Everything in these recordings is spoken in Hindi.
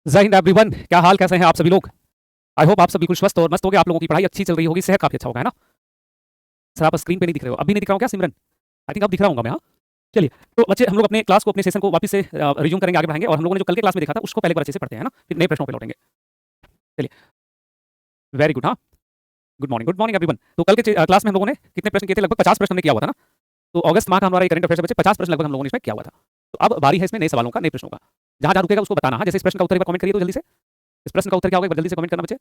जय हिंद एवरीवन। क्या हाल कैसे हैं आप सभी लोग। आई होप आप सब बिल्कुल स्वस्थ और मस्त होंगे। आप लोगों की पढ़ाई अच्छी चल रही होगी, सेहत काफी अच्छा होगा, है ना। सर आप स्क्रीन पे नहीं दिख रहे हो, अभी नहीं दिख रहा हूँ क्या सिमरन? आई थिंक अब दिख रहा हूँ मैं। हाँ चलिए, तो बच्चे हम लोग अपने क्लास को अपने सेशन को वापस से रिज्यूम करेंगे, आगे बढ़ाएंगे और हम लोगों ने जो कल के क्लास में देखा था उसको पहले बार अच्छे से पढ़ते हैं ना, फिर नए प्रश्नों पे लौटेंगे। चलिए, वेरी गुड। हाँ, गुड मॉर्निंग एवरीवन। तो कल के क्लास में हम लोगों ने कितने प्रश्न किए थे? लगभग 50 प्रश्न हमने किया हुआ था ना। तो अगस्त माह का हमारा करंट अफेयर्स बच्चे 50 प्रश्न लगभग हम लोगों ने इसमें किया हुआ था। तो अब बारी है इसमें नए सवालों का, नए प्रश्नों का। जहां जहां रुकेगा उसको बताना। हाँ, जैसे इस प्रश्न का उत्तर एक बार कमेंट करिए तो जल्दी से। इस प्रश्न का उत्तर क्या होगा, एक बार जल्दी से कमेंट करना बच्चे।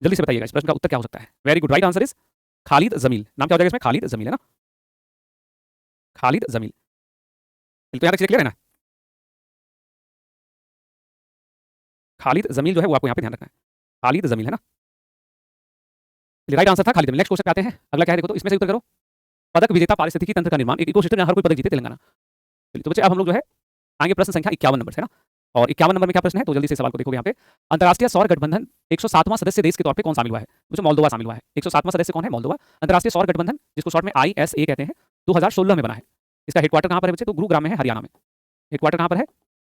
जल्दी से बताइएगा इस प्रश्न का उत्तर क्या हो सकता है। Very good, right answer is Khalid Jamil. नाम क्या हो जाएगा इसमें? खालिद जमील, है ना। खालिद जमील। तो यहाँ तक चीजें क्लियर है ना। खालिद जमील जो है वो आपको यहाँ पे ध्यान रखना है। खालिद जमील, है ना। राइट आंसर था खालिद जमील। नेक्स्ट क्वेश्चन पे आते हैं। अगला क्या है देखो, तो इसमें से उत्तर करो। पदक विजेता पारिस्थितिकी तंत्र का निर्माण, एक इकोसिस्टम हर कोई पदक जीते तेलंगाना। चलिए तो बच्चे अब हम लोग जो है आगे प्रश्न संख्या 51 नंबर से, है ना। और 51 नंबर में क्या प्रश्न है, तो जल्दी से सवाल को देखोगे यहाँ पे। अंतर्राष्ट्रीय सौर गठबंधन 107वां सदस्य देश के तौर पे कौन शामिल हुआ है? मुझे मोल्दोवा शामिल हुआ है। 107वां सदस्य कौन है? मोल्दोवा। अंतर्राष्ट्रीय सौर गठबंधन जिसको शॉर्ट में ISA कहते हैं, 2016 में बना है। इसका हेडक्वार्टर कहाँ पर है बच्चे? तो गुरुग्राम में है, हरियाणा में। हेडक्वार्टर कहाँ पर है?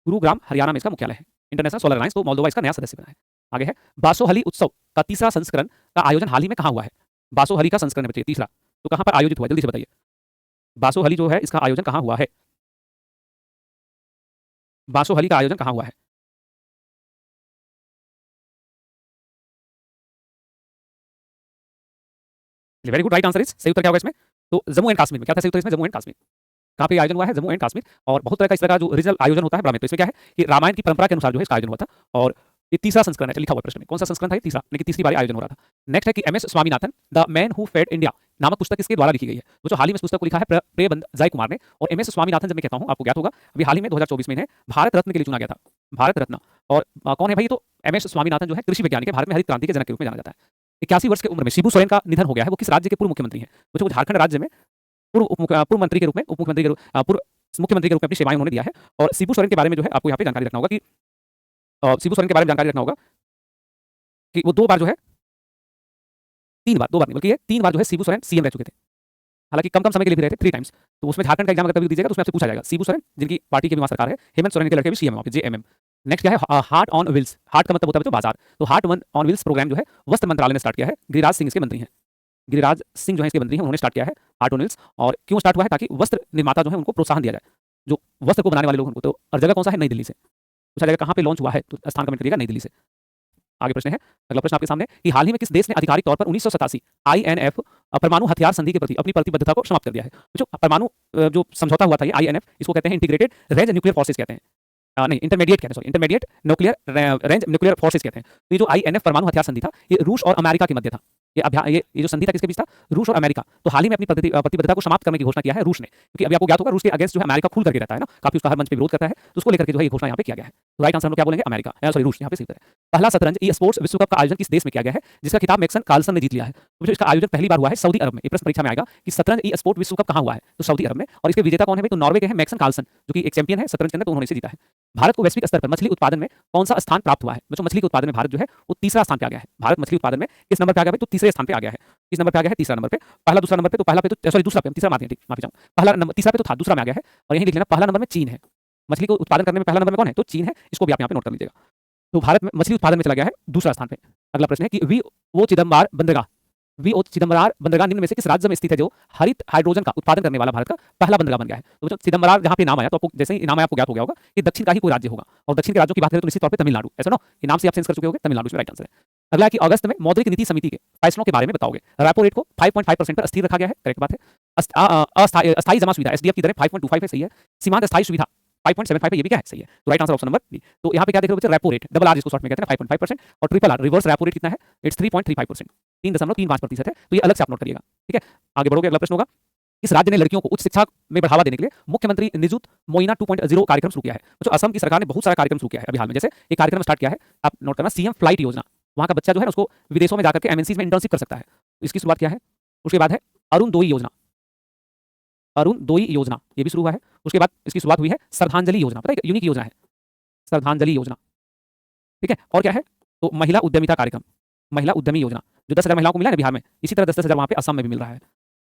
गुरुग्राम हरियाणा में इसका मुख्यालय है। इंटरनेशनल सोलर अलायंस, तो मोल्दोवा इसका नया सदस्य बना है। आगे है बासोहली उत्सव का तीसरा संस्करण का आयोजन हाल ही में कहाँ हुआ है? बासोहली का संस्करण है बच्चे तीसरा, तो कहाँ पर आयोजित हुआ है? जल्दी से बताइए। बासोहली जो है इसका आयोजन कहाँ हुआ है? बासोहली का आयोजन कहाँ हुआ है? Very good, right answer is, सही उत्तर क्या होगा इसमें? तो जम्मू एंड कश्मीर में। क्या था सही उत्तर इसमें? जम्मू एंड कश्मीर। कहाँ पे आयोजन हुआ है? जम्मू एंड कश्मीर। और बहुत तरह का इस तरह का जो रीजनल आयोजन होता है बड़ा में, तो इसमें क्या है कि रामायण की परंपरा के अनुसार जो है इसका आयोजन हुआ था। और ये तीसरा संस्करण है, लिखा हुआ प्रश्न में कौन सा संस्करण था? ये तीसरा, यानी कि तीसरी बार आयोजन हो रहा था। नेक्स्ट है कि MS Swaminathan the man who fed India नामक पुस्तक किसके द्वारा लिखी गई है? वो जो हाल ही में इस पुस्तक को लिखा है प्रियबंध जय कुमार ने। और MS स्वामीनाथन जब मैं कहता हूँ आपको ज्ञात होगा, अभी हाल ही में 2024 में इन्हें भारत रत्न के लिए चुना गया था। भारत रत्न। और कौन है भाई? तो MS स्वामीनाथन जो है कृषि वैज्ञानिक है, भारत में हरित क्रांति के जनक के रूप में जाना जाता है। 81 वर्ष की उम्र में शिबू सोरेन का निधन हो गया है। वो किस राज्य के पूर्व मुख्यमंत्री हैं? वो झारखंड राज्य में पूर्व मंत्री के रूप में, उप मुख्यमंत्री के पूर्व मुख्यमंत्री के रूप में अपनी सेवाएं उन्होंने दिया है। और शिबू सोरेन के बारे में जो है आपको यहाँ पे जानकारी रखना होगा कि शिबू सोरेन के बारे में जानकारी रखना होगा कि वो 2 बार जो है, 3 बार, 2 बार नहीं बल्कि ये 3 बार जो है शिबू सोरेन CM रह चुके थे। हालांकि कम कम समय के लिए भी रहे थे, 3 टाइम्स। तो उसमें झारखंड का एग्जाम अगर कभी दीजिएगा तो उसमें आपसे पूछा जाएगा। शिबू सोरेन जिनकी पार्टी की भी वहाँ सरकार है, हेमंत सोरेन के लड़के भी CM है वहाँ पे, JMM। नेक्स्ट क्या है? Heart on wheels. हार्ट का मतलब होता है बच्चों बाजार, तो हार्ट ऑन व्हील्स प्रोग्राम जो है वस्त्र मंत्रालय ने स्टार्ट किया है। गिरिराज सिंह इसके मंत्री हैं। गिरिराज सिंह जो है इसके मंत्री हैं, उन्होंने स्टार्ट किया है हार्ट ऑन व्हील्स। और क्यों स्टार्ट हुआ है? ताकि वस्त्र निर्माता जो है उनको प्रोत्साहन दिया जाए, जो वस्त्र को बनाने वाले लोग उनको। तो और जगह कौन सा है? नई दिल्ली से। पूछा जाएगा कहाँ पे लॉन्च हुआ है, तो स्थान कमेंट करिएगा, नई दिल्ली से। आगे प्रश्न है, अगला प्रश्न आपके सामने कि हाल ही में किस देश ने आधिकारिक तौर पर 1987 INF परमाणु हथियार संधि के प्रति अपनी प्रतिबद्धता को समाप्त कर दिया है? जो परमाणु जो समझौता हुआ था ये INF, इसको कहते हैं इंटीग्रेटेड रेंज न्यूक्लियर फोर्सेस कहते हैं। नहीं, इंटरमीडिएट कहते हैं, sorry, intermediate nuclear range nuclear forces कहते हैं। तो ये जो INF परमाणु हथियार संधि था, ये रूस और अमेरिका के मध्य था। ये जो संधि था किसके बीच था? रूस और अमेरिका। तो हाल ही में अपनी प्रतिबद्धता को समाप्त करने की घोषणा किया है रूस ने, क्योंकि अभी आपको ज्ञात होगा रूस के अगेंस्ट जो है अमेरिका खुल करके रहता है ना, काफी उसका हर मंच पे विरोध करता है। तो उसको लेकर के जो है ये घोषणा यहाँ पे किया गया है। तो राइट आंसर हम लोग क्या बोलेंगे? अमेरिका, सॉरी रूस, यहाँ पे सही उत्तर है। पहला शतरंज ई स्पोर्ट्स विश्व कप का आयोजन किस देश में किया गया है, जिसका खिताब मैक्सन कार्लसन ने जीत लिया है? तो जो इसका आयोजन पहली बार हुआ है सऊदी अरब में। ये प्रश्न परीक्षा में आएगा कि शतरंज ई स्पोर्ट विश्व कप कहाँ हुआ है, तो सऊदी अरब में। और इसके विजेता कौन है भाई? तो नॉर्वे के हैं मैक्सन कार्लसन, जो कि एक चैंपियन है शतरंज के अंदर, तो उन्होंने इसे जीता है। भारत को वैश्विक स्तर पर मछली उत्पादन में कौन सा स्थान प्राप्त हुआ है? बच्चों मछली के उत्पादन में भारत जो है वो तीसरा स्थान पे आ गया है। भारत मछली उत्पादन में किस नंबर पे आ गया भाई? तो तीसरे स्थान पे आ गया है। किस नंबर पे आ गया है? तीसरा नंबर पे। पहला दूसरा नंबर पे, तो पहला पे तो सॉरी दूसरा पे, तीसरा माफी माफी चाहूँ। पहला नंबर, तीसरा पे तो था, दूसरा में आ गया है। और यही लिख लेना, पहला नंबर में चीन है। मछली को उत्पादन करने में पहला नंबर में कौन है? तो चीन है। इसको भी आप यहाँ पे नोट कर लीजिएगा। तो भारत में मछली उत्पादन में चला गया है दूसरा स्थान पे। अगला प्रश्न है कि वी चिदम्बार बंदरगाह, वी चिदम्बरार बंदरगाह निम्न में से किस राज्य में स्थित है जो हरित हाइड्रोजन का उत्पादन करने वाला भारत का पहला बंदरगाह बन गया है? तो जो चिदम्बरार जहाँ पे नाम आया, तो आपको जैसे ही नाम आया आपको ज्ञात हो गया होगा कि दक्षिण का ही कोई राज्य होगा। और दक्षिण के राज्यों की बात करें तो निश्चित तौर पे तमिलनाडु, ऐसा ना, ये नाम से आप सेंस कर चुके होंगे, तमिलनाडु इसमें राइट आंसर है। अगला है कि अगस्त में मौद्रिक नीति समिति के फैसलों के बारे में बताओगे। रेपो रेट को 5.5% पर स्थिर रखा गया है, करेक्ट बात है। अस्थायी जमा सुविधा SDF की दरें 5.25 है, सही है। सीमांत अस्थायी सुविधा 5.75 है, ये भी क्या है? सही है। तो right answer option number B. तो यहाँ पे क्या देख रहे हो बच्चे? रेपो रेट, डबल आर जिसको शॉर्ट में कहते हैं, 5.5%। और triple R reverse repo rate कितना है? इट्स 3.35%, 3.35% है। तो ये अलग से आप नोट करिएगा, ठीक है। आगे बढ़ोगे, अगला प्रश्न होगा, इस राज्य ने लड़कियों को उच्च शिक्षा में बढ़ावा देने के लिए मुख्यमंत्री निजुत मोइना 2.0 कार्यक्रम शुरू किया है? तो असम की सरकार ने बहुत सारा कार्यक्रम शुरू किया है अभी हाल में। जैसे एक कार्यक्रम स्टार्ट किया है, आप नोट करना, CM फ्लाइट योजना। वहाँ का बच्चा जो है उसको विदेशों में जाकर के MNCs में इंटर्नशिप कर सकता है। इसकी शुरुआत किया है। उसके बाद है अरुणोदय योजना, अरुणोदय योजना ये भी शुरू हुआ है। उसके बाद इसकी शुरुआत हुई है श्रद्धांजलि योजना, पता है यूनिक योजना है श्रद्धांजलि योजना, ठीक है। और क्या है? तो महिला उद्यमिता कार्यक्रम, महिला उद्यमी योजना, जो 10,000 महिलाओं को मिला है बिहार में, इसी तरह 10,000 वहाँ पे असम में भी मिल रहा है।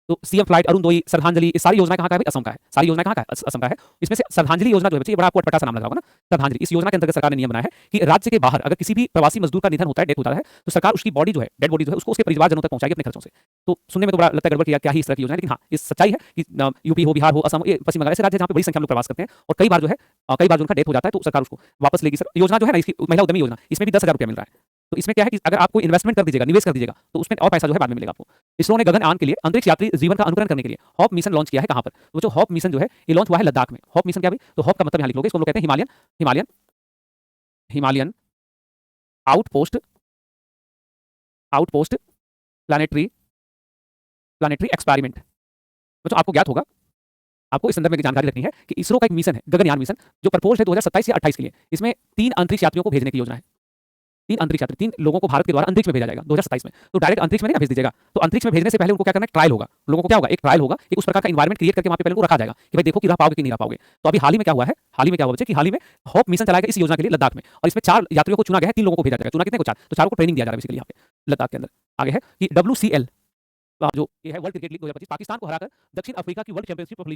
तो सीएम फ्लाइट, अरुणोदय, श्रद्धांजलि, ये सारी योजना कहाँ का है भाई? असम का है। सारी योजना कहाँ का है? असम का है। इसमें से श्रद्धांजलि योजना जो है बच्चे, ये बड़ा आपको अटपटा सा नाम लगा होगा ना, श्रद्धांजलि। इस योजना के अंतर्गत सरकार ने नियम बनाया है कि राज्य के बाहर अगर किसी भी प्रवासी मजदूर का निधन होता है, डेथ होता है, तो सरकार उसकी बॉडी जो है, डेड बॉडी जो है, उसको उसके परिवारजनों तक पहुंचाएगी अपने खर्चों से। तो सुनने में तो बड़ा लगता है गड़बड़ कि क्या ही इस तरह की योजना है, लेकिन हाँ, ये सच्चाई है कि यूपी हो, बिहार हो, असम हो, ये पश्चिम बंगाल ऐसे राज्य जहाँ पे बड़ी संख्या में लोग प्रवास करते हैं और कई बार जो है कई बार जो उनका डेथ हो जाता है तो सरकार उसको वापस लेगी। सर योजना जो है ना, इसकी महिला उद्यमी योजना, इसमें भी 10,000 रुपया मिल रहा है। तो इसमें क्या है कि अगर आप कोई इन्वेस्टमेंट कर दीजिएगा, निवेश कर दीजिएगा, तो उसमें और पैसा जो है बाद में मिलेगा आपको। इसरो ने गगनयान के लिए अंतरिक्ष यात्री जीवन का अनुकरण करने के लिए हॉप मिशन लॉन्च किया है। कहाँ पर? वो जो हॉप मिशन जो है, ये लॉन्च हुआ है लद्दाख में। हॉप मिशन क्या भाई? तो हॉप का मतलब यहाँ लिख लोगे, इसको हम लोग कहते हैं Himalayan Himalayan Himalayan outpost outpost planetary planetary experiment. तो आपको ज्ञात होगा, आपको इस संदर्भ में जानकारी रखनी है कि इसरो का एक मिशन है गगनयान मिशन, जो प्रपोज्ड है 2027 या 28 के लिए। इसमें 3 अंतरिक्ष यात्रियों को भेजने की योजना है। 3 अंतरिक्ष यात्री, 3 लोगों को भारत के द्वारा अंतरिक्ष में भेजा जाएगा 2027 में। तो डायरेक्ट अंतरिक्ष में नहीं भेज दीजिएगा, तो अंतरिक्ष में भेजने से पहले उनको क्या करना है? ट्रायल होगा। लोगों को क्या होगा? एक ट्रायल होगा, एक उस प्रकार का एनवायरनमेंट क्रिएट करके वहां पे पहले उनको रखा जाएगा कि भाई देखो कि रह पाओगे कि नहीं रह पाओगे। तो अभी हाल ही में क्या हुआ है? हाल ही में क्या हुआ बच्चे कि हाल ही में हॉप मिशन चलाया गया इस योजना के लिए लद्दाख में, और इसमें 4 यात्रियों को चुना गया है, 3 लोगों को भेजा जाएगा। चुना कितने को? 4। तो 4 को ट्रेनिंग दिया जा रहा है बेसिकली यहाँ पे लद्दाख के अंदर। आगे है कि WCL जो ये है वर्ल्ड क्रिकेट लीग 2025, पाकिस्तान को हराकर दक्षिण अफ्रीका की world championship of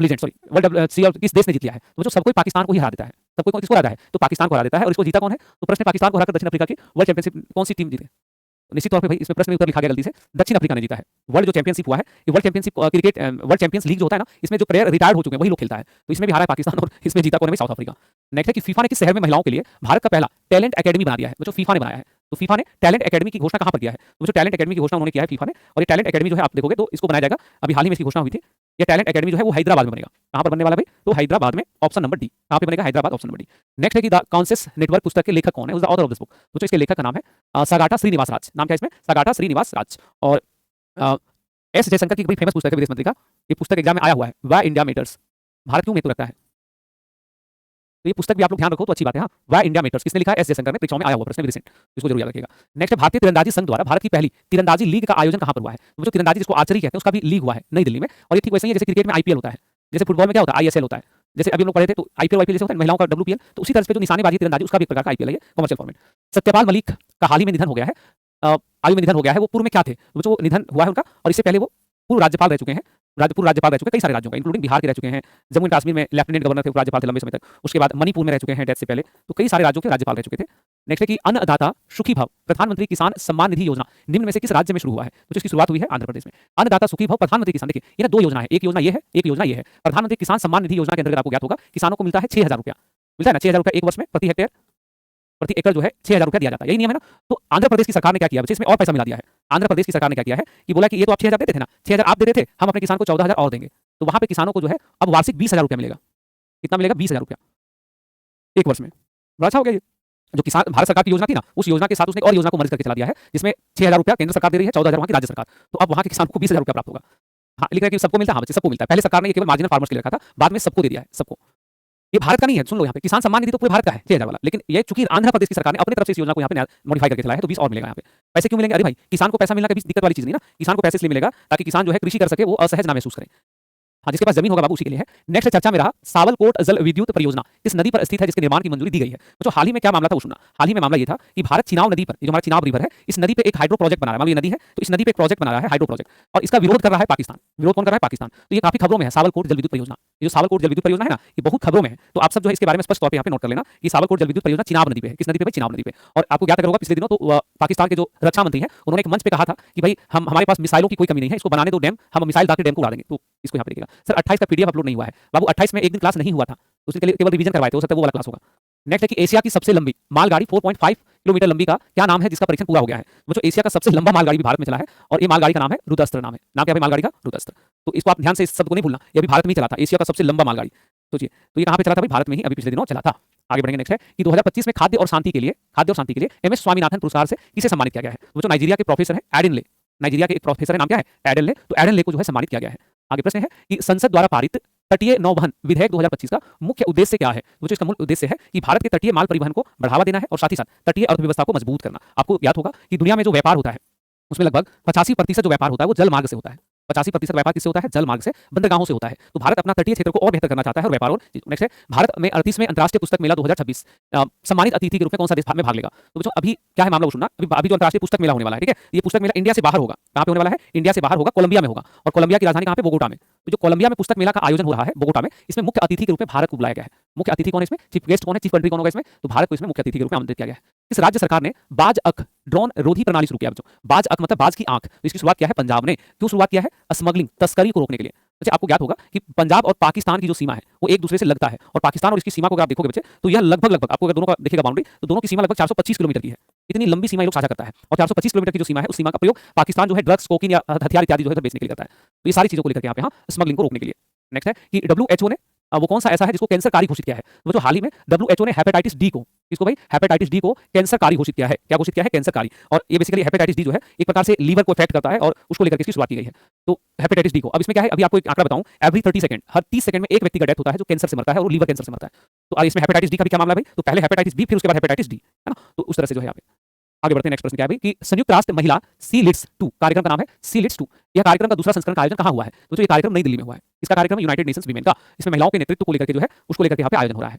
legends sorry world किस देश ने जीत लिया है? तो जो सब कोई पाकिस्तान को ही हरा देता है, सब कोई किसको हराता है? तो पाकिस्तान को हरा देता है। और इसको जीता कौन है? तो प्रश्न है, पाकिस्तान को हराकर दक्षिण अफ्रीका की वर्ल्ड चैंपियनशिप कौन सी टीम जीते? तो निश्चित तौर पे भाई इसमें प्रश्न में उत्तर लिखा गया गलती से, दक्षिण अफ्रीका ने जीता है। वर्ल्ड जो चैंपियनशिप हुआ है, ये world championship cricket world champions league जो होता है ना, इसमें जो प्लेयर रिटायर्ड हो चुके हैं वही लोग खेलता है। तो इसमें भी हारा है पाकिस्तान और इसमें जीता कौन है? South Africa. नेक्स्ट है कि फीफा ने किस शहर में महिलाओं के लिए भारत का पहला टैलेंट एकेडमी बना दिया है? जो फीफा ने बनाया है, तो फीफा ने टैलेंट एकेडमी की घोषणा कहां पर किया है? तो जो टैलेंट एकेडमी की घोषणा उन्होंने किया है फीफा ने, और ये टैलेंट एकेडमी जो है आप देखोगे तो इसको बनाया जाएगा, अभी हाल ही में इसकी घोषणा हुई थी। ये टैलेंट एकेडमी जो है वो हैदराबाद में बनेगा। कहां पर बनने वाला भाई? तो हैदराबाद में, ऑप्शन नंबर डी। कहां पे बनेगा? Hyderabad, option number D. Next है कि द कॉन्शियस नेटवर्क पुस्तक के लेखक कौन है? The author of this book. तो जो इसके लेखक का नाम है सागाटा श्रीनिवास राज। नाम क्या है इसमें? सागाटा श्रीनिवास राज। और एस जयशंकर की बड़ी फेमस पुस्तक है विदेश मंत्री का, ये पुस्तक एग्जाम में आया हुआ है, वाई इंडिया मैटर्स, भारत क्यों महत्व रखता है? तो ये पुस्तक भी आप लोग ध्यान रखो तो अच्छी बात है। हाँ, वाई इंडिया मैटर्स किसने लिखा है? एस जयशंकर ने। परीक्षाओं में आया हुआ प्रश्न रिसेंट, इसको जरूर याद रखिएगा। नेक्स्ट है भारतीय तीरंदाजी संघ द्वारा भारत की पहली तीरंदाजी लीग का आयोजन कहां पर हुआ है? वो जो तीरंदाजी जिसको आर्चरी कहते हैं उसका भी लीग हुआ है नई दिल्ली में। और ये ठीक वैसे ही है जैसे क्रिकेट में आईपीएल होता है, जैसे फुटबॉल में क्या होता है? ISL होता है। जैसे अभी हम लोग पढ़े थे तो आईपीएल जैसे होता है महिलाओं का WPL, तो उसी तरह से जो निशानेबाजी तीरंदाजी उसका भी एक प्रकार का आईपीएल है, कमर्शियल फॉर्मेट। सत्यपाल मलिक का हाल ही में निधन हो गया है। आयु में निधन हो गया है। वो पूर्व में क्या थे? वो जो निधन हुआ है उनका, और इससे पहले वो पूर्व राज्यपाल रह चुके हैं। पूर्व राज्यपाल रह चुके हैं कई सारे राज्यों का, इंक्लूडिंग बिहार के रह चुके हैं, जम्मू एंड कश्मीर में लेफ्टिनेंट गवर्नर थे, राज्यपाल थे लंबे समय तक। उसके बाद मणिपुर में रह चुके हैं डेथ से पहले, तो कई सारे राज्यों के राज्यपाल रह चुके थे। नेक्स्ट है कि अन्नदाता सुखी भव प्रधानमंत्री किसान सम्मान निधि योजना निम्न में से किस राज्य में शुरू हुआ है? तो इसकी शुरुआत हुई है आंध्र प्रदेश में। अन्नदाता सुखी भव प्रधानमंत्री किसान, देखिए ये ना 2 योजना है, एक योजना ये है, एक योजना ये है। प्रधानमंत्री किसान सम्मान निधि योजना के अंतर्गत आपको ज्ञात होगा किसानों को मिलता है 6,000 रुपया, मिलता है ना 6,000 रुपया एक वर्ष में, प्रति हेक्टेयर प्रति एकड़ जो है 6,000 रुपया दिया जाता है, यही नियम है ना। तो आंध्र प्रदेश की सरकार ने क्या किया बच्चे? इसमें और पैसा मिला दिया है। आंध्र प्रदेश की सरकार ने क्या किया है कि बोला कि ये तो आप 6,000 देते थे ना, 6,000 आप देते थे, हम अपने किसान को 14,000 और देंगे। तो वहां पे किसानों को जो है अब वार्षिक 20,000 रुपया मिलेगा। कितना मिलेगा? 20,000 रुपया एक वर्ष में। बड़ा अच्छा हो गया ये। जो किसान भारत सरकार की योजना थी ना, उस योजना के साथ उसने और योजना को मर्ज करके चला दिया है, जिसमें 6,000 रुपया केंद्र सरकार दे रही है, 14,000 वहां की राज्य सरकार। तो अब वहां के किसान को 20,000 रुपया प्राप्त होगा। हाँ, लिख रहा है कि सबको मिलता है। हाँ बच्चे, सबको मिलता है। पहले सरकार ने ये केवल मार्जिनल फार्मर्स के लिए रखा था, बाद में सबको दे दिया है, सबको। ये भारत का नहीं है, सुन लो यहाँ पे किसान सम्मान निधि तो पूरे भारत का है 6,000 वाला, लेकिन ये चूंकि आंध्र प्रदेश की सरकार ने अपनी तरफ से इस योजना को यहाँ पे मॉडिफाई करके चलाया है, तो 20 और मिलेगा यहाँ पे। पैसे क्यों मिलेंगे? अरे भाई किसान को पैसा मिलना कभी दिक्कत वाली चीज नहीं ना, किसान को पैसे इसलिए मिलेगा ताकि किसान जो है कृषि कर सके, वो असहज ना महसूस करे। हाँ, जिसके पास जमीन होगा बाबू उसी के लिए है। नेक्स्ट चर्चा में रहा सावलकोट जल विद्युत परियोजना किस नदी पर स्थित है जिसके निर्माण की मंजूरी दी गई है? तो हाल ही में क्या मामला था वो सुनना। हाल ही में मामला ये था कि भारत चिनाब नदी पर, जो हमारा चिनाब रिवर है, इस नदी पे एक हाइड्रो प्रोजेक्ट बना रहा है। ये नदी है तो इस नदी पे एक प्रोजेक्ट बना रहा है हाइड्रो प्रोजेक्ट, और इसका विरोध कर रहा है पाकिस्तान। विरोध कौन कर रहा है? पाकिस्तान। तो ये काफी खबरों में है सावलकोट जल विद्युत परियोजना। ये जो सावलकोट जल विद्युत परियोजना है ना, ये बहुत खबरों में है। तो आप सब जो है इसके बारे में स्पष्ट तौर पर यहाँ पे नोट कर लेना कि सावलकोट जल विद्युत परियोजना चिनाब नदी पे है। किस नदी पे? चिनाब नदी पे। और आपको याद होगा पिछले दिनों तो पाकिस्तान के जो रक्षा मंत्री हैं उन्होंने एक मंच पे कहा था कि भाई हमारे पास मिसाइलों की कोई कमी नहीं है, इसको बनाने दो डैम, हम मिसाइल दागे डैम को उड़ा देंगे। तो इसको यहाँ पे देखिएगा सर। 28 का PDF अपलोड नहीं हुआ है बाबू, 28 में एक दिन क्लास नहीं हुआ था, उसके लिए केवल रिवीजन करवाए थे, हो सकता है वो वाला क्लास होगा। नेक्स्ट है कि एशिया की सबसे लंबी मालगाड़ी 4.5 किलोमीटर लंबी का क्या नाम है जिसका परीक्षण पूरा हो गया है? वो जो एशिया का सबसे लंबा मालगाड़ी भी भारत में चला है, और ये मालगाड़ी का नाम है रुद्रस्त्र। नाम है, नाम क्या है मालगाड़ी का? रुद्रस्त्र। तो इसको आप ध्यान से इस शब्द को नहीं भूलना, ये अभी भारत में ही चला था, एशिया का सबसे लंबा मालगाड़ी। सोचिए, तो ये कहाँ पे चला था भाई? भारत में ही अभी पिछले दिनों चला था। आगे बढ़ेंगे। नेक्स्ट है कि 2025 में खाद्य और शांति के लिए MS स्वामीनाथन पुरस्कार से किसे सम्मानित किया गया है? वो जो नाइजीरिया के प्रोफेसर है एडन ले, नाइजीरिया के एक प्रोफेसर है, नाम क्या है? एडन ले। तो एडन ले को जो है सम्मानित किया गया है। आगे प्रश्न है कि संसद द्वारा पारित तटीय नौवहन विधेयक 2025 का मुख्य उद्देश्य क्या है? वो जो इसका मूल उद्देश्य है कि भारत के तटीय माल परिवहन को बढ़ावा देना है और साथ ही साथ तटीय अर्थव्यवस्था को मजबूत करना। आपको याद होगा कि दुनिया में जो व्यापार होता है उसमें लगभग 85% जो व्यापार होता है वो जल मार्ग से होता है। 85% व्यापार किससे होता है? जल मार्ग से, बंदरगाहों से होता है। तो भारत अपना तटीय क्षेत्र को और बेहतर करना चाहता है और व्यापार और नेक्स्ट है भारत में 38वें अंतर्राष्ट्रीय पुस्तक मेला 2026 सम्मानित अतिथि के रूप में कौन सा देश में भाग लेगा? तो बच्चों अभी क्या है मामला वो सुनना। अभी जो अंतर्राष्ट्रीय पुस्तक मेला होने वाला है, ठीक है, ये पुस्तक मेला इंडिया से बाहर होगा। कहाँ पे होने वाला है? इंडिया से बाहर होगा, कोलंबिया में होगा। और कोलंबिया की राजधानी कहाँ पे? बोगोटा में। तो जो कोलंबिया में पुस्तक मेला का आयोजन हो रहा है बोगोटा में, इसमें मुख्य अतिथि के रूप में भारत को बुलाया गया है। मुख्य अतिथि कौन है इसमें? चीफ गेस्ट कौन है? चीफ कंट्री कौन होगा इसमें? तो भारत को इसमें मुख्य अतिथि के रूप में आमंत्रित किया गया है। इस राज्य सरकार ने बाज अक ड्रोन रोधी प्रणाली शुरू किया। बच्चों बाज अक मतलब बाज की आंख। तो इसकी शुरुआत किया है पंजाब ने। क्यों शुरुआत किया है? स्मगलिंग, तस्करी को रोकने के लिए। वैसे आपको ज्ञात होगा कि पंजाब और पाकिस्तान की जो सीमा है वो एक दूसरे से लगता है, और पाकिस्तान और इसकी सीमा को अगर आप देखोगे बच्चे तो यह लगभग आपको अगर दोनों का देखिएगा बाउंड्री, तो दोनों की सीमा लगभग 425 किलोमीटर की है। इतनी लंबी सीमा ये लोग साझा करता है, और 425 किलोमीटर की जो सीमा है उस सीमा का प्रयोग पाकिस्तान जो है ड्रग्स, कोकीन या हथियार इत्यादि जो है बेचने के लिए करता है। तो ये सारी चीजों को लेकर के यहाँ पे स्मगलिंग को रोकने के लिए। नेक्स्ट है कि WHO ने वो कौन सा ऐसा है जिसको कैंसरकारी घोषित किया है? वो जो हाल ही में WHO ने हेपेटाइटिस डी को, इसको भाई हेपेटाइटिस डी को कैंसरकारी घोषित किया है। क्या घोषित किया है? कैंसरकारी। और ये बेसिकली हेपेटाइटिस डी जो है एक प्रकार से लीवर को इफेक्ट करता है, और उसको लेकर के इसकी शुरुआत की गई है। तो हेपेटाइटिस डी को अब इसमें क्या है, अभी आपको एक आंकड़ा बताऊं, एवरी 30 सेकंड, हर 30 सेकंड में एक व्यक्ति का डेथ होता है जो कैंसर से मरता है, और वो लीवर कैंसर से मरता है। तो इसमें हेपेटाइटिस डी का भी क्या मामला है भाई? तो पहले हेपेटाइटिस बी, फिर उसके बाद हेपेटाइटिस डी, है ना। तो उस तरह से जो है यहाँ पे आगे बढ़ते हैं। नेक्स्ट प्रश्न क्या है भाई कि संयुक्त राष्ट्र महिला सी लिट्स 2 कार्यक्रम का नाम है सी लिट्स 2। यह कार्यक्रम का दूसरा संस्करण का आयोजन कहाँ हुआ है? तो ये कार्यक्रम नई दिल्ली में हुआ है। इसका कार्यक्रम यूनाइटेड नेशंस वीमेन का, इसमें महिलाओं के नेतृत्व को लेकर के जो है उसको लेकर के यहाँ पे आयोजन हो रहा है।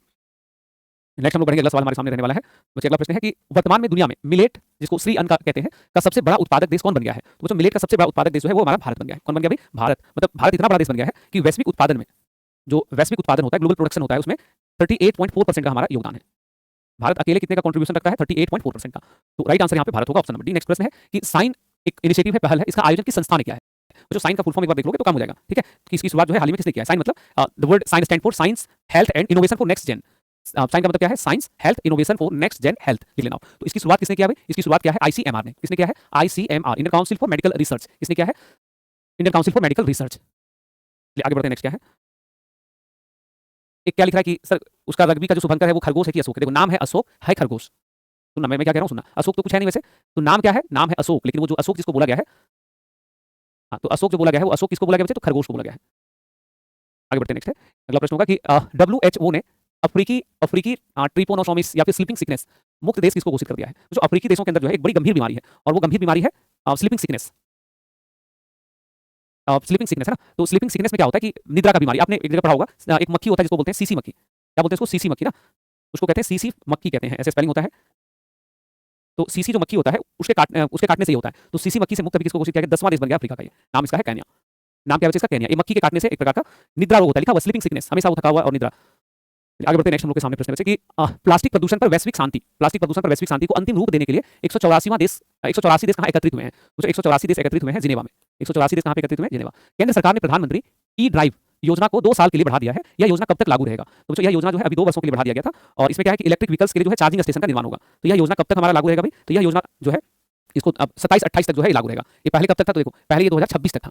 नेक्स्ट हम लोग बढ़ेंगे, अगला सवाल हमारे सामने रहने वाला है। बच्चे अगला प्रश्न है कि वर्तमान में दुनिया में मिलेट, जिसको श्री अन्न कहते हैं, का सबसे बड़ा उत्पादक देश कौन बन गया है? तो बच्चों मिलेट का सबसे बड़ा उत्पादक देश जो है वो हमारा भारत बन गया है। कौन बन गया भाई? भारत। मतलब भारत इतना बड़ा देश बन गया है कि वैश्विक उत्पादन में, जो वैश्विक उत्पादन होता है, ग्लोबल प्रोडक्शन होता है, उसमें 38.4% का हमारा योगदान है। भारत अकेले कितने का कंट्रीब्यूशन रखता है? 38.4% का। तो राइट आंसर यहाँ पे भारत होगा, ऑप्शन नंबर डी। नेक्स्ट प्रश्न है कि साइन एक इनिशिएटिव है, पहल है, इसका आयोजन किस संस्था ने किया है? जो साइन का फुल फॉर्म एक बार देख लोगे तो काम हो जाएगा, ठीक है। कि इसकी शुरुआत जो है हाल ही में किसने किया है? साइन मतलब the word SHINE stand for science, health and innovation for next gen. SHINE का मतलब क्या है? Science, health, innovation for next gen health, लिख लेना। तो इसकी शुरुआत किसने किया भाई? इसकी शुरुआत क्या है? ICMR ने। किसने किया है? ICMR, Indian council for medical research. किसने किया है? Indian council for medical research. आगे बढ़ते हैं। नेक्स्ट क्या है? एक क्या लिख रहा है कि सर उसका रग्बी का जो शुभंकर है वो खरगोश है कि अशोक है? देखो नाम है अशोक, है खरगोश। सुनना मैं क्या कह रहा हूँ, सुनना। अशोक तो कुछ है नहीं वैसे, तो नाम क्या है? नाम है अशोक, लेकिन वो जो अशोक जिसको बोला गया है, हाँ, तो अशोक जो बोला गया है वो अशोक किसको बोला गया बच्चे? तो खरगोश को बोला गया है। आगे बढ़ते हैं। नेक्स्ट है, अगला प्रश्न होगा कि WHO ने अफ्रीकी ट्रिपोनोसोमिस या फिर स्लीपिंग सिकनेस मुक्त देश किसको घोषित कर दिया है? जो अफ्रीकी देशों के अंदर जो है एक बड़ी गंभीर बीमारी है, और वो गंभीर बीमारी है स्लीपिंग सिकनेस। स्लीपिंग सिकनेस है ना। तो स्लीपिंग सिकनेस में क्या होता है कि निद्रा का बीमारी, आपने एक जगह पढ़ा होगा, एक मक्खी होता है जिसको बोलते हैं सीसी मक्खी। क्या बोलते हैं उसको? सीसी मक्खी ना। उसको कहते हैं सीसी मक्खी कहते हैं, ऐसे स्पेलिंग होता है। तो सीसी जो मक्खी होता है उसके काटने से ही होता है। तो सीसी मक्खी से मुक्त अभी किसको घोषित किया गया? 10वां देश बन गया अफ्रीका का। ये नाम इसका है केन्या। नाम क्या है इसका? केन्या। ये मक्खी के काटने से एक प्रकार का निद्रा रोग होता है, लिखा हुआ स्लीपिंग सिकनेस, हमेशा वो थका हुआ और निद्रा। आगे बढ़ते हैं। नेक्स्ट हम लोग के सामने प्रश्न है कि प्लास्टिक प्रदूषण पर वैश्विक शांति को अंतिम रूप देने के लिए 184 देश कहाँ एकत्रित हुए हैं? तो 184 देश एकत्रित हुए हैं जिनेवा में। 184 देश कहाँ पे एकत्रित हुए हैं? जिनेवा। केंद्र सरकार ने प्रधानमंत्री ई ड्राइव योजना को 2 साल के लिए बढ़ा दिया है। यह योजना कब तक लागू रहेगा? तो यह योजना जो है अभी 2 वर्षों के लिए बढ़ा दिया गया था, और इसमें क्या है कि इलेक्ट्रिक व्हीकल्स के लिए जो है चार्जिंग स्टेशन का निर्माण होगा। तो यह योजना कब तक हमारा लागू रहेगा भाई? तो यह योजना जो है इसको अब 27-28 तक जो है लागू रहेगा। ये पहले कब तक था? तो देखो पहले ये 2026 तक था,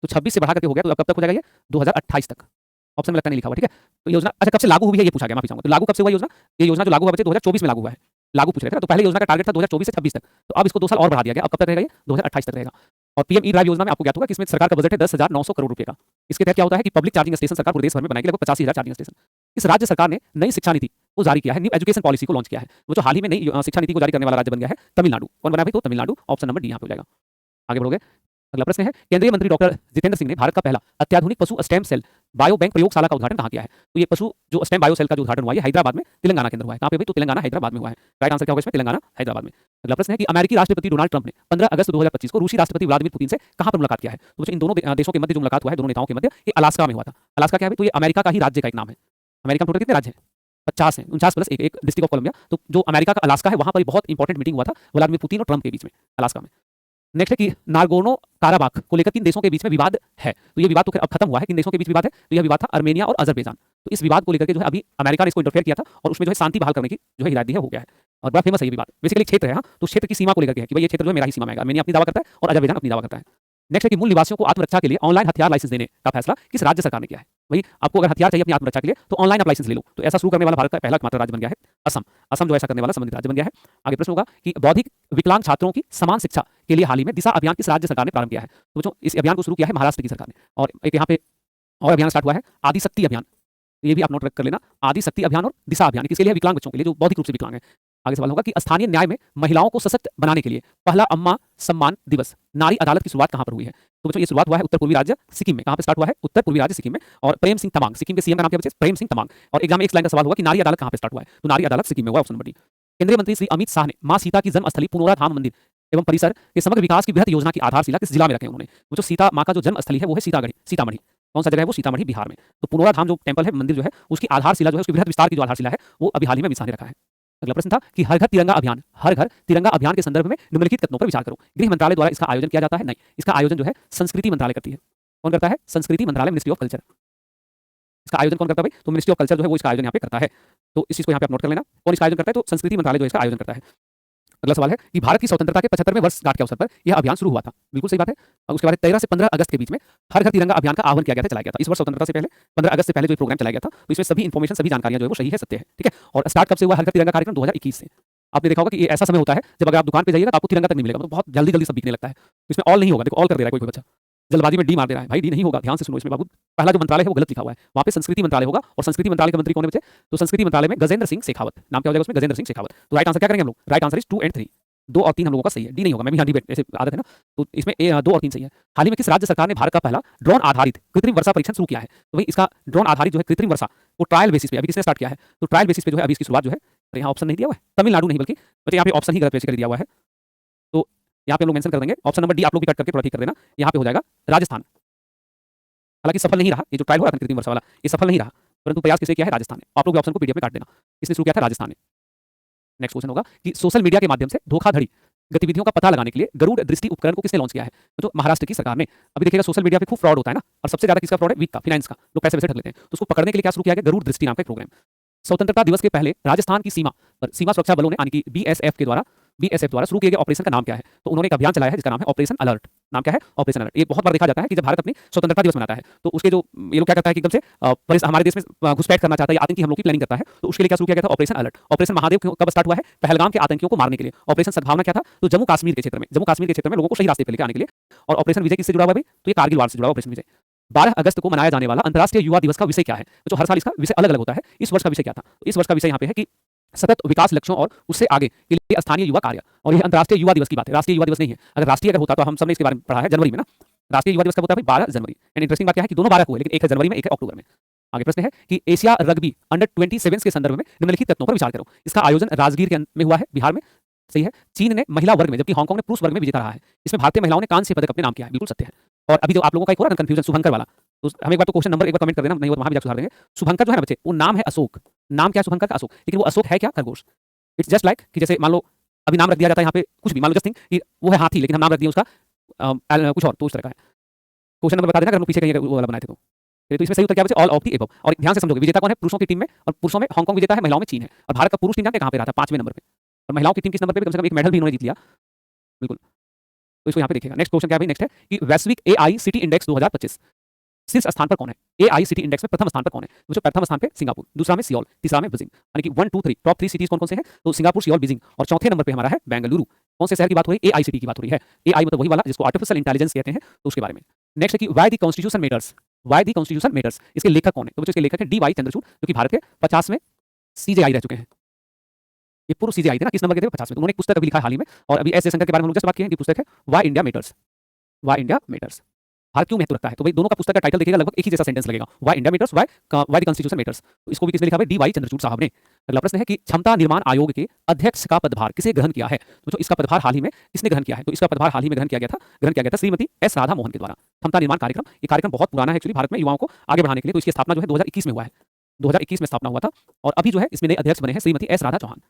तो 26 से बढ़ा करके हो गया, तो अब कब तक हो जाएगा ये? 2028 तक। ऑप्शन में लगता नहीं लिखा हुआ, ठीक है। तो योजना अच्छा कब से लागू हुई है ये पूछा गया, माफी चाहूंगा। तो लागू कब से हुआ योजना? ये योजना जो लागू हुआ बच्चे 2024 में लागू हुआ है। लागू पूछ रहे थे ना, तो पहले योजना का टारगेट था 2024 से 26 तक, तो अब इसको 2 साल और बढ़ा दिया गया। अब कब तक रहेगा ये? 2028 तक रहेगा। और पीएम ई ड्राइव योजना में आपको ज्ञात होगा कि इसमें सरकार का बजट है 10,900 करोड़ रुपए का। इसके तहत क्या होता है कि पब्लिक चार्जिंग स्टेशन सरकार पूरे देश भर में बनाएगी, लगभग 85,000 चार्जिंग स्टेशन। इस राज्य सरकार ने नई शिक्षा नीति को जारी किया है, न्यू एजुकेशन पॉलिसी को लॉन्च किया है। वो जो हाल ही में नई शिक्षा नीति को जारी करने वाला राज्य बन गया है तमिलनाडु। कौन बना भाई? तो तमिलनाडु। ऑप्शन नंबर डी यहाँ पे हो जाएगा। आगे बढ़ोगे। अगला प्रश्न है, केंद्रीय मंत्री डॉक्टर जितेंद्र सिंह ने भारत का पहला अत्याधुनिक पशु स्टेम सेल बायो बैंक प्रयोगशाला का उद्घाटन कहाँ किया है? तो ये पशु जो स्टेम बायो सेल का जो उद्घाटन हुआ है हैदराबाद में, तेलंगाना के अंदर हुआ है। कहाँ पे भाई? तो तेलंगाना हैदराबाद में हुआ है। राइट आंसर क्या होगा इसमें? तेलंगाना हैदराबाद में। अगला प्रश्न है कि अमेरिकी राष्ट्रपति डोनाल्ड ट्रंप ने 15 अगस्त 2025 को रूसी राष्ट्रपति व्लादिमीर पुतिन से कहाँ पर मुलाकात किया है? तो इन दोनों देशों के मध्य जो मुलाकात हुआ है, दोनों नेताओं के मध्य, ये अलास्का में हुआ था। अलास्का क्या है? तो ये अमेरिका का ही राज्य का एक नाम है। अमेरिका में टोटल कितने राज्य हैं? 50 हैं, 49 प्लस एक डिस्ट्रिक्ट ऑफ कोलंबिया। तो जो अमेरिका का अलास्का है वहां पर बहुत इंपॉर्टेंट मीटिंग हुआ था व्लादिमीर पुतिन और ट्रंप के बीच में, अलास्का में। नेक्स्ट है कि नागोर्नो काराबाख को लेकर किन देशों के बीच में विवाद है? तो ये विवाद तो अब खत्म हुआ है। किन देशों के बीच विवाद है? तो यह विवाद था अर्मेनिया और अजरबैजान। तो इस विवाद को लेकर के जो है अभी अमेरिका ने इसको इंटरफेयर किया था, और उसमें जो है शांति बहाल करने की जो है हिदायत दी है, हो गया है। और बड़ा फेमस है ये विवाद, बेसिकली क्षेत्र है। हाँ, तो क्षेत्र की सीमा को लेकर के है कि भाई ये क्षेत्र जो है मेरा ही सीमा में आएगा। अर्मेनिया अपनी दावा करता है और अजरबैजान अपनी दावा करता है। नेक्स्ट है कि मूल निवासियों को आत्मरक्षा के लिए ऑनलाइन हथियार लाइसेंस देने का फैसला किस राज्य सरकार ने किया है? भाई आपको अगर हथियार चाहिए अपनी आत्मरक्षा के लिए तो ऑनलाइन आप लाइसेंस ले लो। तो ऐसा शुरू करने वाला भारत का पहला मात्र राज्य बन गया है असम। असम जो ऐसा करने वाला संबंधित राज्य बन गया है। आगे प्रश्न होगा कि बौद्धिक विकलांग छात्रों की समान शिक्षा के लिए हाल ही में दिशा अभियान किस राज्य सरकार ने प्रारंभ किया है? तो बच्चों इस अभियान को शुरू किया है महाराष्ट्र की सरकार ने। और एक यहाँ पे और अभियान स्टार्ट हुआ है, आदि शक्ति अभियान। ये भी आप नोट कर लेना, आदि शक्ति अभियान और दिशा अभियान। किसके लिए? विकलांग बच्चों के लिए जो बौद्धिक रूप से विकलांग है। आगे सवाल होगा कि स्थानीय न्याय में महिलाओं को सशक्त बनाने के लिए पहला अम्मा सम्मान दिवस नारी अदालत की शुरुआत कहां पर हुई है? तो बच्चों ये शुरुआत हुआ है उत्तर पूर्वी राज्य सिक्किम में। कहां पे स्टार्ट हुआ है? उत्तर पूर्वी राज्य सिक्किम में। और प्रेम सिंह तमांग, सिक्किम के सीएम का नाम क्या बच्चे? प्रेम सिंह तमांग। और एग्जाम में एक लाइन का सवाल होगा कि नारी अदालत कहां पे स्टार्ट हुआ है? तो नारी अदालत सिक्किम में हुआ, ऑप्शन नंबर डी। केंद्रीय मंत्री श्री अमित शाह ने मां सीता की जन्मस्थली पुनौरा धाम मंदिर एवं परिसर के समग्र विकास की बृहत योजना की आधारशिला किस जिला में रखे उन्होंने? वो जो सीता मां का जो जन्मस्थली है वो है सीतागढ़ी, सीतामढ़ी। कौन सा जगह है वो? सीतामढ़ी, बिहार में। तो पुनौरा धाम जो टेंपल है, मंदिर जो है, उसकी आधारशिला जो है, उसकी बृहत विस्तार की जो आधारशिला है वो अभी हाल ही में अमित शाह ने रखा है। अगला प्रश्न था कि हर घर तिरंगा अभियान, हर घर तिरंगा अभियान के संदर्भ में निम्नलिखित कथनों पर विचार करो। गृह मंत्रालय द्वारा इसका आयोजन किया जाता है? नहीं, इसका आयोजन जो है संस्कृति मंत्रालय करती है। कौन करता है? संस्कृति मंत्रालय, मिनिस्ट्री ऑफ कल्चर। इसका आयोजन कौन करता है भाई? तो मिनिस्ट्री ऑफ कल्चर जो है वो इसका आयोजन यहाँ पे करता है। तो इस चीज को यहाँ पे आप नोट कर लेना। कौन इसका आयोजन करता है? तो संस्कृति मंत्रालय जो इसका आयोजन करता है। अगला सवाल है कि भारत की स्वतंत्रता के 75वें वर्षगांठ के अवसर पर यह अभियान शुरू हुआ था। बिल्कुल सही बात है। और उसके बाद 13 से 15 अगस्त के बीच में हर घर तिरंगा अभियान का आह्वान किया गया था, चलाया गया था। इस वर्ष स्वतंत्रता से पहले 15 अगस्त से पहले जो प्रोग्राम चलाया गया था, तो इसमें सभी इन्फॉर्मेशन, सभी जानकारियां जो है वो सही है, सत्य है। ठीक है। और स्टार्ट कब से हुआ हर घर तिरंगा कार्यक्रम? 2021 से। आपने देखा होगा कि ये ऐसा समय होता है जब अगर आप दुकान पे जाइएगा तो आपको तिरंगा तक नहीं मिलेगा, तो बहुत जल्दी जल्दी सब बिकने लगता है। तो इसमें ऑल नहीं होगा। देखो ऑल कर दे रहा है कोई बच्चा, जल्दबाजी में डी मार दे रहा है। भाई डी नहीं होगा, ध्यान से सुनो। इसमें बाबू पहला जो मंत्रालय है वो गलत लिखा हुआ है, वहां पे संस्कृति मंत्रालय होगा। और संस्कृति मंत्रालय के मंत्री कौन है बच्चे? तो संस्कृति मंत्रालय में गजेंद्र सिंह शेखावत। नाम क्या हो जाएगा उसमें? गजेंद्र सिंह शेखावत। तो राइट आंसर क्या करेंगे हम लोग? राइट आंसर इज 2 और 3। 2 और 3 हम लोगों का सही है, डी नहीं होगा। मैं भी हाँ डी ऐसे आदत है ना, तो इसमें 2 और 3 सही है। हाल ही में किस राज्य सरकार ने भारत का पहला ड्रोन आधारित कृत्रिम वर्षा परीक्षण शुरू किया है? तो भाई इसका ड्रोन आधारित जो है कृत्रिम वर्षा वो ट्रायल बेसिस पे अभी किसने स्टार्ट किया है? तो ट्रायल बेसिस पे जो है अभी इसकी शुरुआत जो है, तो यहाँ ऑप्शन नहीं दिया हुआ है, तमिलनाडु नहीं बल्कि बच्चे यहाँ पे ऑप्शन ही गलत बेसिकली दिया हुआ है। तो यहाँ पे हम लोग मेंशन कर देंगे ऑप्शन नंबर डी, आप लोग भी कट करके थोड़ा ठीक कर देना। यहाँ पे हो जाएगा राजस्थान। हालांकि सफल नहीं रहा, ये जो ट्रायल हो रहा था कृत्रिम वर्षा वाला, ये सफल नहीं रहा, परंतु प्रयास किसने किया है? राजस्थान ने। आप लोग ऑप्शन को पीडीएफ में काट देना, इसने शुरू किया था राजस्थान ने। नेक्स्ट क्वेश्चन होगा कि सोशल मीडिया के माध्यम से धोखाधड़ी गतिविधियों का पता लगाने के लिए गरुड़ दृष्टि उपकरण को किसने लॉन्च किया है? तो महाराष्ट्र की सरकार ने। अभी देखिएगा सोशल मीडिया पे खूब फ्रॉड होता है ना, और सबसे ज्यादा किसका फ्रॉड है? वीक का, फाइनेंस का। लोग पैसे वैसे ठग लेते हैं, तो उसको पकड़ने के लिए क्या शुरू किया गया? गरुड़ दृष्टि नाम का एक प्रोग्राम। स्वतंत्रता दिवस के पहले राजस्थान की सीमा पर सीमा सुरक्षा बलों ने यानी कि बीएसएफ द्वारा शुरू किए गए ऑपरेशन का नाम क्या है? तो उन्होंने एक अभियान चलाया है जिसका नाम है ऑपरेशन अलर्ट। नाम क्या है? Operation alert. ये बहुत बार देखा जाता है कि जब भारत अपनी स्वतंत्रता दिवस मनाता है तो उसके जो ये लोग क्या करता है कि एकदम से हमारे देश में घुसपैठ करना चाहता है या आतंकी हमलों की प्लानिंग करता है, तो उसके लिए क्या शुरू किया गया था? Operation alert. ऑपरेशन महादेव कब स्टार्ट हुआ है? पहलगाम के आतंकियों को मारने के लिए। ऑपरेशन सद्भावना क्या था? तो जम्मू कश्मीर के क्षेत्र में लोगों को सही रास्ते पर लेकर आने के लिए। और ऑपरेशन विजय किससे जुड़ा हुआ है भाई? तो ये कारगिल वार से जुड़ा हुआ ऑपरेशन विजय। 12 अगस्त को मनाया जाने वाला अंतर्राष्ट्रीय युवा दिवस का विषय क्या है? तो हर साल इसका विषय अलग अलग होता है। इस वर्ष का विषय क्या था? तो इस वर्ष का विषय यहाँ पे है कि सतत विकास लक्ष्यों और उससे आगे के लिए स्थानीय युवा कार्य। और यह अंतर्राष्ट्रीय युवा दिवस की बात है, राष्ट्रीय युवा दिवस नहीं है। अगर राष्ट्रीय अगर होता तो हम सबने इसके बारे में पढ़ा है जनवरी में ना। राष्ट्रीय युवा दिवस कब होता है? 12 जनवरी। एंड इंटरेस्टिंग बात क्या है कि दोनों 12 को है, लेकिन एक है जनवरी में, एक है अक्टूबर में। आगे प्रश्न है कि एशिया रग्बी अंडर 27 के संदर्भ में निम्नलिखित तथ्यों पर विचार करो। इसका आयोजन राजगीर में हुआ है, बिहार में। सही है। चीन ने महिला वर्ग में जबकि हांगकांग ने पुरुष वर्ग में विजेता रहा है। इसमें भारतीय महिलाओं ने कांस्य पदक अपने नाम किया है। बिल्कुल सत्य है। और अभी जो आप लोगों का एक हो रहा है कंफ्यूजन शुभंकर वाला, तो हमें एक बार तो क्वेश्चन नंबर एक बार कमेंट कर देना, नहीं हो तो वहां भी जाकर सुधार देंगे। शुभंकर जो है ना बच्चे, वो नाम है अशोक। नाम क्या है शुभंकर का? अशोक। लेकिन वो अशोक है क्या? खरगोश। इट्स जस्ट लाइक कि जैसे मान लो अभी नाम रख दिया जाता है यहाँ पे कुछ भी, मान लो जस्ट थिंक कि वो है हाथी, लेकिन हम नाम रख दिए उसका कुछ और, तो उस तरह का है। क्वेश्चन नंबर बता देना अगर हम पीछे कहीं वो वाला बनाए थे तो। तो इसमें सही उत्तर क्या बचे? All of the above. और ध्यान से समझोगे, विजेता कौन है? पुरुषों की टीम में, और पुरुषों में हांगकांग विजेता है, महिलाओं में चीन है। और भारत का पुरुष टीम जानते हैं कहां पे रहा था? 5वें नंबर पे। और महिलाओं की टीम किस नंबर पे? कम से कम एक मेडल भी इन्होंने जीत लिया। बिल्कुल। तो इसको यहाँ पे देखिएगा। नेक्स्ट क्वेश्चन क्या है भाई? नेक्स्ट है कि वैश्विक एआईसीटी इंडेक्स 2025 शीर्ष स्थान पर कौन है? एआईसीटी इंडेक्स में प्रथम स्थान पर कौन है? तो प्रथम स्थान पे सिंगापुर, दूसरा में सियोल, तीसरा में बीजिंग। यानी कि 1 2 3 टॉप 3 सिटीज कौन कौन से हैं? तो सिंगापुर, सियोल, बीजिंग। और चौथे नंबर पे हमारा है बेंगलुरु। कौन से शहर की बात हो रही है? एआईसीटी की बात हो रही है। एआई मतलब वही वाला जिसको आर्टिफिशियल इंटेलिजेंस कहते हैं, तो उसके बारे में। नेक्स्ट है कि why the constitution matters. Why the constitution matters, इसके लेखक कौन है? तो इसके लेखक है डी.वाई. चंद्रचूड़, जो कि भारत के 50वें सीजेआई रह चुके हैं। ये पूर्व सीजेआई थे ना, किस नंबर के थे? 50 में। तो उन्होंने एक पुस्तक अभी लिखा है हाल ही में, और अभी एस जयशंकर के बारे में हम लोग जस्ट बात की है कि पुस्तक है why India matters. Why India matters, Bharat क्यों महत्व रखता है? तो भाई दोनों का पुस्तक का टाइटल देखिएगा, लगभग एक ही जैसा सेंटेंस लगेगा। Why India matters, why the constitution matters. तो इसको भी किसने लिखा है? डी.वाई. चंद्रचूड़ साहब ने। अगला प्रश्न है कि क्षमता निर्माण आयोग के अध्यक्ष का पदभार किसे ग्रहण किया है? तो इसका पदभार हाल ही में किसने ग्रहण किया है? तो इसका पदभार हाल ही में ग्रहण किया गया था श्रीमती एस राधा मोहन के द्वारा। क्षमता निर्माण कार्यक्रम, ये कार्यक्रम बहुत पुराना है एक्चुअली भारत में युवाओं को आगे बढ़ाने के लिए। तो इसकी स्थापना जो है 2021 में हुआ है, 2021 में स्थापना हुआ था। और अभी जो है इसमें नए अध्यक्ष बने हैं श्रीमती एस राधा चौहान।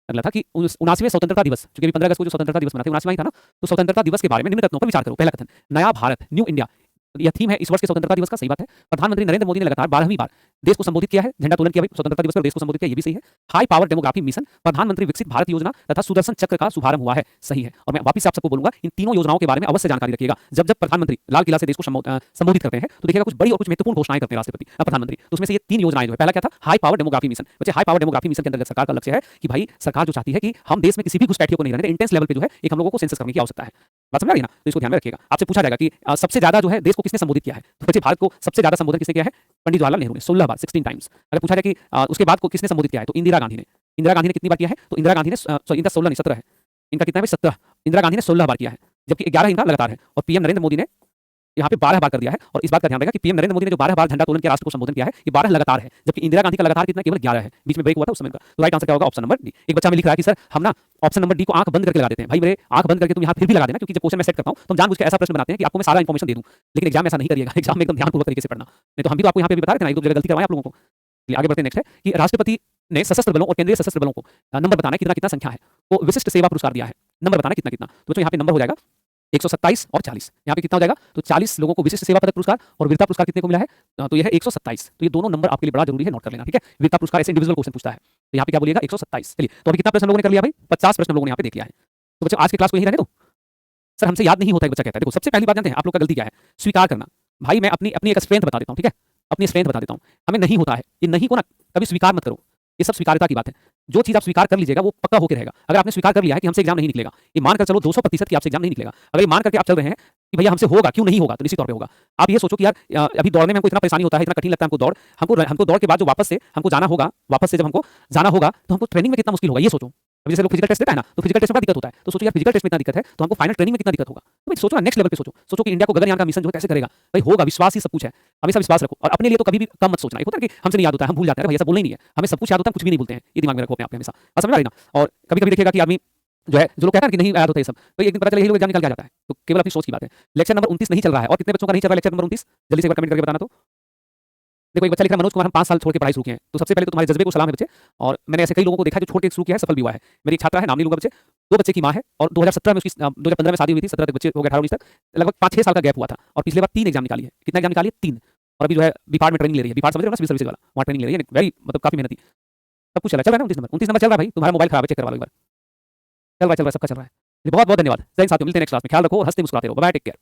अगला था कि 79वें स्वतंत्रता दिवस, क्योंकि अभी 15 अगस्त को जो स्वतंत्रता दिवस मनाते हैं 79वां ही था ना, तो स्वतंत्रता दिवस के बारे में निम्न कथनों पर विचार करो। पहला कथन, नया भारत, न्यू इंडिया, यह थीम है इस वर्ष के स्वतंत्रता दिवस का। सही बात है। प्रधानमंत्री नरेंद्र मोदी ने लगातार 12वीं बार देश को संबोधित किया है, झंडा तोलन किया, स्वतंत्रता दिवस पर देश को संबोधित किया, ये भी सही है। हाई पावर डेमोग्राफी मिशन, प्रधानमंत्री विकसित भारत योजना तथा सुदर्शन चक्र का शुभारंभ हुआ है, सही है। और मैं वापस आप सबको बोलूंगा, इन तीनों योजनाओं के बारे में अवश्य जानकारी रखिएगा। जब जब प्रधानमंत्री लाल किला से देश को संबोधित करते हैं तो देखिएगा कुछ बड़ी और कुछ महत्वपूर्ण घोषणाएं करते हैं राष्ट्रपति प्रधानमंत्री। तो उसमें से ये 3 योजनाएं जो है, पहला क्या था? High power demography mission. बच्चे हाई पावर डेमोग्राफी मिशन के अंतर्गत सरकार का लक्ष्य है कि भाई सरकार जो चाहती है कि हम देश में किसी भी घुसपैठियों को नहीं रहने, इंटेंस लेवल पे जो है एक हम लोगों को सेंसस करने की आवश्यकता है। बात समझ आ रही है ना? तो इसको ध्यान में रखिएगा। आपसे पूछा जाएगा कि सबसे ज्यादा जो है देश को किसने संबोधित किया है? तो बच्चे भारत को सबसे ज्यादा संबोधन किसने किया है? पंडित जवाहरलाल नेहरू ने 16 बार, 16 टाइम्स। अगर पूछा जाए कि उसके बाद को किसने संबोधित किया है, तो इंदिरा गांधी ने। इंदिरा गांधी ने कितनी बार किया है? तो इंदिरा गांधी ने सॉरी इनका 16 नहीं 17 है। इनका कितना है भाई? 17। इंदिरा गांधी ने 16 बार किया है, जबकि 11 इनका लगातार है। और पीएम नरेंद्र मोदी ने यहाँ पे 12 बार कर दिया है। और इस बात का ध्यान रखिएगा कि पीएम नरेंद्र मोदी ने जो 12 बार झंडा तोलन किया, राष्ट्र को संबोधन किया है, ये 12 लगातार है, जबकि इंदिरा गांधी का लगातार कितना? केवल 11 है। बीच में ब्रेक हुआ था उस समय का। तो राइट आंसर क्या होगा? Option number D. एक बच्चा में लिख रहा है कि सर हम ना ऑप्शन नंबर डी को आंख बंद करके लगा देते हैं। भाई मेरे आंख बंद करके तुम यहाँ फिर भी लगा देना, क्योंकि जब क्वेश्चन मैं सेट करता हूँ तो हम जानबूझ के ऐसा प्रश्न बनाते हैं कि आपको मैं सारा इंफॉर्मेशन दे दूं, लेकिन एग्जाम में ऐसा नहीं करिएगा। एग्जाम में एकदम ध्यानपूर्वक तरीके से पढ़ना। नहीं तो हम भी तो आपको यहाँ पे भी बता रहे थे ना, एक दो जगह गलती करवाएं आप लोगों को। चलिए आगे बढ़ते हैं। नेक्स्ट है कि राष्ट्रपति ने सशस्त्र बलों और केंद्रीय सशस्त्र बलों को नंबर बताना है कितना कितना संख्या है, वो विशिष्ट सेवा पुरस्कार दिया है। नंबर बताना कितना कितना। तो बच्चों यहाँ पे नंबर हो जाएगा 127 और 40। यहाँ पे कितना हो जाएगा? तो 40 लोगों को विशिष्ट सेवा पदक पुरस्कार और वीरता पुरस्कार कितने को मिला है? तो ये है 127। तो ये दोनों नंबर आपके लिए बड़ा जरूरी है, नोट कर लेना, ठीक है। वीरता पुरस्कार ऐसे इंडिविजुअल क्वेश्चन पूछता है, तो यहाँ पे क्या बोलिएगा? 127। चलिए तो अभी कितना प्रश्न लोगों ने कर लिया भाई? 50 प्रश्न लोगों ने यहाँ पे देख लिया है। तो बच्चों आज की क्लास को यही रहने दो। सर हमसे याद नहीं होता है, बच्चा कहता है। देखो सबसे पहली बात जानते हैं आप लोग का गलती क्या है? स्वीकार करना। भाई मैं अपनी अपनी एक स्ट्रेंथ बता देता हूँ, ठीक है, अपनी स्ट्रेंथ बता देता हूँ। हमें नहीं होता है, ये नहीं को ना कभी स्वीकार मत करो। ये सब स्वीकारता की बात है। जो चीज आप स्वीकार कर लीजिएगा वो पक्का होकर रहेगा। अगर आपने स्वीकार कर लिया है कि हमसे एग्जाम नहीं निकलेगा, ये मानकर चलो 200% कि आपसे एग्जाम नहीं निकलेगा, अगर ये मान करके आप चल रहे हैं कि भैया हमसे होगा, क्यों नहीं होगा, तो निश्चित तौर पे होगा। आप ये सोचो कि यार अभी दौड़ने में हमको इतना परेशानी होता है, इतना कठिन लगता है हमको दौड़, हमको दौड़ के बाद जो वापस से हमको जाना होगा, वापस से जब हमको जाना होगा तो हमको ट्रेनिंग में कितना मुश्किल होगा, ये सोचो। अभी जैसे लोग फिजिकल टेस्ट देता है ना, तो फिजिकल टेस्ट में दिक्कत होता है, तो सोचो यार फिजिकल टेस्ट में इतना दिक्कत है तो हमको फाइनल ट्रेनिंग में कितना दिक्कत होगा। तो भाई सोचो ना, नेक्स्ट लेवल पे सोचो कि इंडिया को गगनयान का मिशन जो है कैसे करेगा। भाई होगा, विश्वास ही सब कुछ है। हमेशा विश्वास रखो और अपने लिए तो कभी भी कम मत सोचना। एक होता है कि हमसे नहीं याद होता है, हम भूल जाते हैं, भाई ऐसा बोलना ही नहीं है। हमें सब कुछ याद होता है, कुछ भी नहीं भूलते हैं। ये दिमाग में रखो अपने आप में हमेशा। बात समझ आ रही ना? और कभी कभी देखिएगा कि आदमी जो है, जो लोग कहते हैं कि नहीं याद होता है सब, तो एक दिन पता चला यही लोग एग्जाम निकाल के आ जाता है। तो केवल अपनी सोच की बात है। लेक्चर नंबर 29 नहीं चल रहा है, और कितने बच्चों का नहीं चल रहा है लेक्चर नंबर 29? जल्दी से एक बार कमेंट करके बताना। तो देखो एक बच्चा लिख रहा है, मनोज कुमार हम 5 साल छोड़ के पढ़ाई शुरू किए हैं। तो सबसे पहले तो तुम्हारे जज्बे को सलाम है बच्चे। और मैंने ऐसे कई लोगों को देखा है जो छोड़ के शुरू किया है, सफल भी हुआ है। मेरी एक छात्रा है, नाम नहीं लूंगा बच्चे, 2 बच्चे की माँ है, और 2017 में उसकी 2015 में शादी हुई थी, 17 तक बच्चे हो गए, 18-19 तक, लगभग 5-6 साल का गैप हुआ था। और पिछले बार 3 एग्जाम निकाली है। कितना एग्जाम निकाली है? 3। और अभी जो है बिहार में ट्रेनिंग ले रही है। बिहार समझ रहे हो ना, सिविल सर्विस वाला, वहाँ ट्रेनिंग ले रही है। वेरी मतलब काफी मेहनती, सब कुछ चल रहा है ना। 29 नंबर चल रहा है भाई। तुम्हारा मोबाइल खराब है, चेक करवा लो एक बार। चल रहा है, सबका चल रहा है। बहुत बहुत धन्यवाद। जय हिंद साथियों, मिलते हैं नेक्स्ट क्लास में। ख्याल रखो और हंसते मुस्कुराते रहो। Bye bye, take care.